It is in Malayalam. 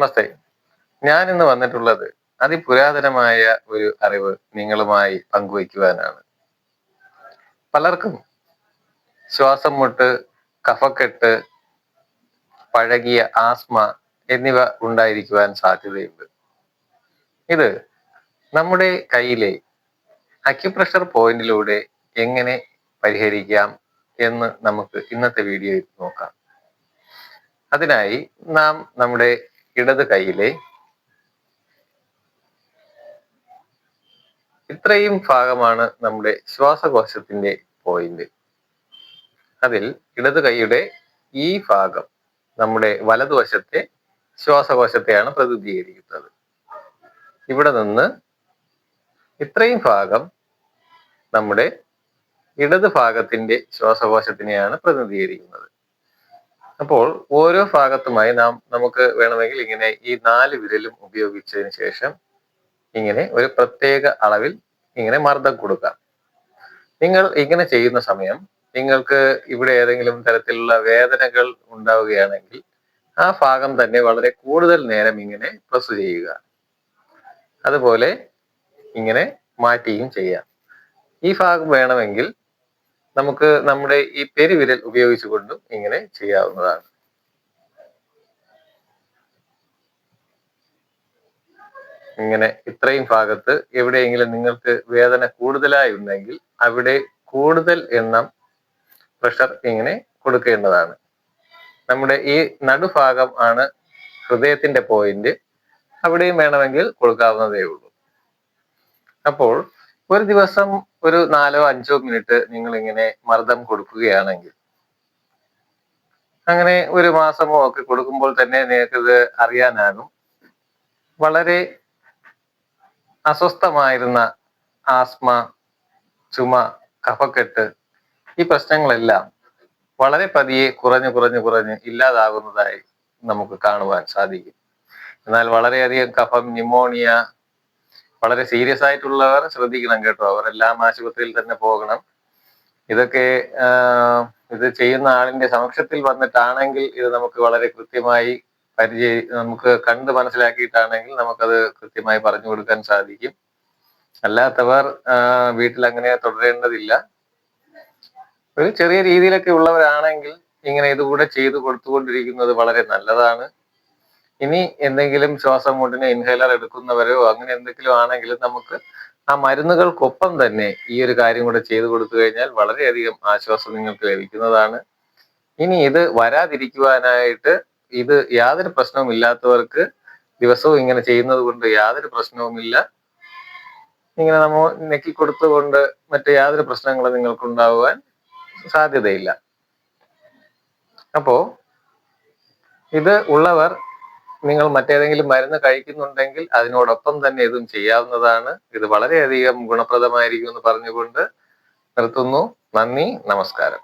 നമസ്തേ. ഞാൻ ഇന്ന് വന്നിട്ടുള്ളത് അതിപുരാതനമായ ഒരു അറിവ് നിങ്ങളുമായി പങ്കുവയ്ക്കുവാനാണ്. പലർക്കും ശ്വാസം മുട്ട്, കഫക്കെട്ട്, പഴകിയ ആസ്മ എന്നിവ ഉണ്ടായിരിക്കുവാൻ സാധ്യതയുണ്ട്. ഇത് നമ്മുടെ കയ്യിലെ അക്യുപ്രഷർ പോയിന്റിലൂടെ എങ്ങനെ പരിഹരിക്കാം എന്ന് നമുക്ക് ഇന്നത്തെ വീഡിയോയിൽ നോക്കാം. അതിനായി നാം നമ്മുടെ ഇടത് കൈയിലെ ഇത്രയും ഭാഗമാണ് നമ്മുടെ ശ്വാസകോശത്തിന്റെ പോയിന്റ്. അതിൽ ഇടത് കൈയുടെ ഈ ഭാഗം നമ്മുടെ വലതുവശത്തെ ശ്വാസകോശത്തെയാണ് പ്രതിനിധീകരിക്കുന്നത്. ഇവിടെ നിന്ന് ഇത്രയും ഭാഗം നമ്മുടെ ഇടത് ഭാഗത്തിന്റെ ശ്വാസകോശത്തിനെയാണ് പ്രതിനിധീകരിക്കുന്നത്. അപ്പോൾ ഓരോ ഭാഗത്തുമായി നമുക്ക് വേണമെങ്കിൽ ഇങ്ങനെ ഈ 4 വിരലും ഉപയോഗിച്ചതിന് ശേഷം ഇങ്ങനെ ഒരു പ്രത്യേക അളവിൽ ഇങ്ങനെ മർദ്ദം കൊടുക്കാം. നിങ്ങൾ ഇങ്ങനെ ചെയ്യുന്ന സമയം നിങ്ങൾക്ക് ഇവിടെ ഏതെങ്കിലും തരത്തിലുള്ള വേദനകൾ ഉണ്ടാവുകയാണെങ്കിൽ ആ ഭാഗം തന്നെ വളരെ കൂടുതൽ നേരം ഇങ്ങനെ പ്രസ് ചെയ്യുക. അതുപോലെ ഇങ്ങനെ മാറ്റിയും ചെയ്യാം. ഈ ഭാഗം വേണമെങ്കിൽ നമുക്ക് നമ്മുടെ ഈ പെരുവിരൽ ഉപയോഗിച്ചുകൊണ്ടും ഇങ്ങനെ ചെയ്യാവുന്നതാണ്. ഇങ്ങനെ ഇത്രയും ഭാഗത്ത് എവിടെയെങ്കിലും നിങ്ങൾക്ക് വേദന കൂടുതലായി ഉണ്ടെങ്കിൽ അവിടെ കൂടുതൽ എണ്ണം പ്രഷർ ഇങ്ങനെ കൊടുക്കേണ്ടതാണ്. നമ്മുടെ ഈ നടുഭാഗം ആണ് ഹൃദയത്തിന്റെ പോയിന്റ്. അവിടെയും വേണമെങ്കിൽ കൊടുക്കാവുന്നതേ ഉള്ളൂ. അപ്പോൾ ഒരു ദിവസം ഒരു 4-5 മിനിറ്റ് നിങ്ങൾ ഇങ്ങനെ മർദ്ദം കൊടുക്കുകയാണെങ്കിൽ, അങ്ങനെ ഒരു മാസമോ ഒക്കെ കൊടുക്കുമ്പോൾ തന്നെ നിങ്ങൾക്കിത് അറിയാനാകും. വളരെ അസ്വസ്ഥമായിരുന്ന ആസ്മ, ചുമ, കഫക്കെട്ട് ഈ പ്രശ്നങ്ങളെല്ലാം വളരെ പതിയെ കുറഞ്ഞ് ഇല്ലാതാകുന്നതായി നമുക്ക് കാണുവാൻ സാധിക്കും. എന്നാൽ വളരെയധികം കഫം, ന്യൂമോണിയ വളരെ സീരിയസ് ആയിട്ടുള്ളവർ ശ്രദ്ധിക്കണം കേട്ടോ. അവരെല്ലാം ആശുപത്രിയിൽ തന്നെ പോകണം. ഇതൊക്കെ ഇത് ചെയ്യുന്ന ആളിന്റെ സമക്ഷത്തിൽ വന്നിട്ടാണെങ്കിൽ ഇത് നമുക്ക് വളരെ കൃത്യമായി നമുക്ക് കണ്ട് മനസ്സിലാക്കിയിട്ടാണെങ്കിൽ നമുക്കത് കൃത്യമായി പറഞ്ഞു കൊടുക്കാൻ സാധിക്കും. അല്ലാത്തവർ വീട്ടിൽ അങ്ങനെ തുടരേണ്ടതില്ല. ഒരു ചെറിയ രീതിയിലൊക്കെ ഉള്ളവരാണെങ്കിൽ ഇങ്ങനെ ഇതുകൂടെ ചെയ്തു കൊടുത്തുകൊണ്ടിരിക്കുന്നത് വളരെ നല്ലതാണ്. ഇനി എന്തെങ്കിലും ശ്വാസം മുട്ടിന് ഇൻഹേലർ എടുക്കുന്നവരോ അങ്ങനെ എന്തെങ്കിലും ആണെങ്കിലും നമുക്ക് ആ മരുന്നുകൾക്കൊപ്പം തന്നെ ഈ ഒരു കാര്യം കൂടെ ചെയ്തു കൊടുത്തു കഴിഞ്ഞാൽ വളരെയധികം ആശ്വാസം നിങ്ങൾക്ക് ലഭിക്കുന്നതാണ്. ഇനി ഇത് വരാതിരിക്കുവാനായിട്ട് ഇത് യാതൊരു പ്രശ്നവും ഇല്ലാത്തവർക്ക് ദിവസവും ഇങ്ങനെ ചെയ്യുന്നത് കൊണ്ട് യാതൊരു പ്രശ്നവുമില്ല. ഇങ്ങനെ നമ്മൾ നെക്കി കൊടുത്തുകൊണ്ട് മറ്റു യാതൊരു പ്രശ്നങ്ങളും നിങ്ങൾക്ക് ഉണ്ടാകുവാൻ സാധ്യതയില്ല. അപ്പോ ഇത് ഉള്ളവർ നിങ്ങൾ മറ്റേതെങ്കിലും മരുന്ന് കഴിക്കുന്നുണ്ടെങ്കിൽ അതിനോടൊപ്പം തന്നെ ഇതും ചെയ്യാവുന്നതാണ്. ഇത് വളരെയധികം ഗുണപ്രദമായിരിക്കും എന്ന് പറഞ്ഞുകൊണ്ട് നിർത്തുന്നു. നന്ദി, നമസ്കാരം.